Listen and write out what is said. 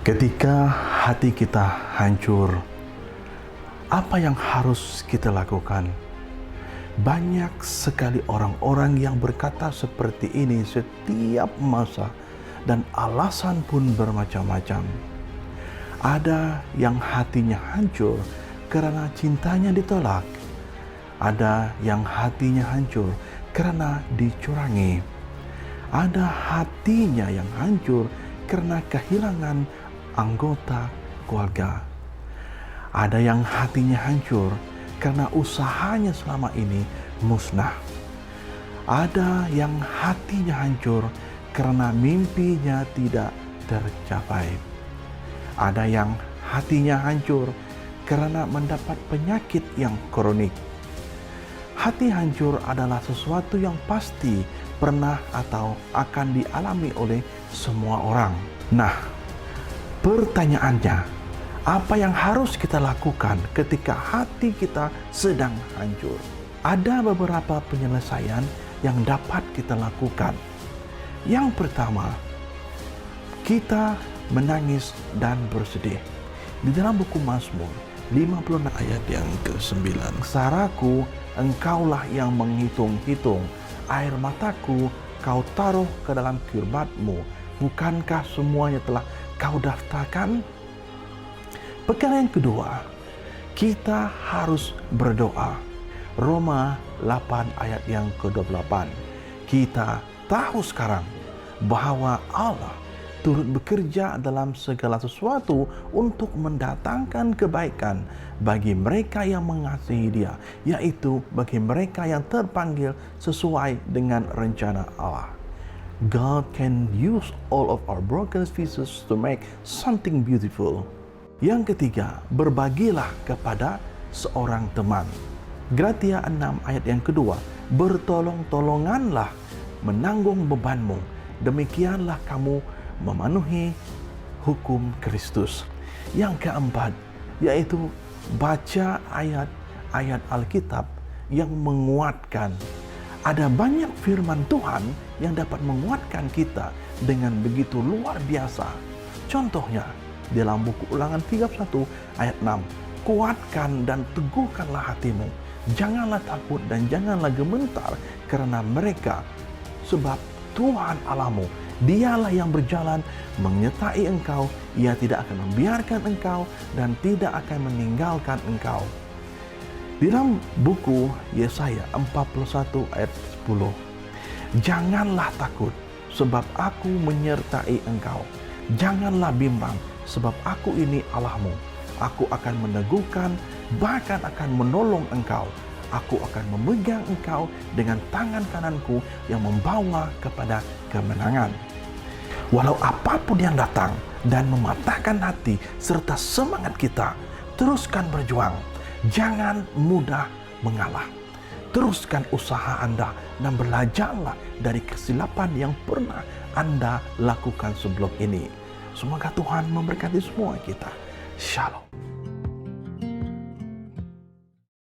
Ketika hati kita hancur, apa yang harus kita lakukan? Banyak sekali orang-orang yang berkata seperti ini setiap masa, dan alasan pun bermacam-macam. Ada yang hatinya hancur karena cintanya ditolak. Ada yang hatinya hancur karena dicurangi. Ada hatinya yang hancur karena kehilangan anggota keluarga. Ada yang hatinya hancur karena usahanya selama ini musnah. Ada yang hatinya hancur karena mimpinya tidak tercapai. Ada yang hatinya hancur karena mendapat penyakit yang kronik. Hati hancur adalah sesuatu yang pasti pernah atau akan dialami oleh semua orang. Nah, pertanyaannya, apa yang harus kita lakukan ketika hati kita sedang hancur? Ada beberapa penyelesaian yang dapat kita lakukan. Yang pertama, kita menangis dan bersedih. Di dalam buku Mazmur 56 ayat yang ke-9, "Saraku, engkaulah yang menghitung-hitung, air mataku kau taruh ke dalam kirbatmu. Bukankah semuanya telah kau daftarkan?" Perkara yang kedua, kita harus berdoa. Roma 8 ayat yang ke-28. Kita tahu sekarang bahwa Allah turut bekerja dalam segala sesuatu untuk mendatangkan kebaikan bagi mereka yang mengasihi Dia, yaitu bagi mereka yang terpanggil sesuai dengan rencana Allah. God can use all of our broken pieces to make something beautiful. Yang ketiga, berbagilah kepada seorang teman. Galatia 6 ayat yang kedua, bertolong-tolonganlah menanggung bebanmu, demikianlah kamu memenuhi hukum Kristus. Yang keempat, yaitu baca ayat-ayat Alkitab yang menguatkan. Ada banyak firman Tuhan yang dapat menguatkan kita dengan begitu luar biasa. Contohnya, dalam buku Ulangan 31 ayat 6, kuatkan dan teguhkanlah hatimu. Janganlah takut dan janganlah gemetar karena mereka, sebab Tuhan Allahmu, Dialah yang berjalan menyertai engkau. Ia tidak akan membiarkan engkau dan tidak akan meninggalkan engkau. Di dalam buku Yesaya 41 ayat 10, janganlah takut sebab aku menyertai engkau. Janganlah bimbang sebab aku ini Allahmu. Aku akan meneguhkan, bahkan akan menolong engkau. Aku akan memegang engkau dengan tangan kananku yang membawa kepada kemenangan. Walau apapun yang datang dan mematahkan hati serta semangat kita, teruskan berjuang. Jangan mudah mengalah. Teruskan usaha Anda dan belajarlah dari kesilapan yang pernah Anda lakukan sebelum ini. Semoga Tuhan memberkati semua kita. Shalom.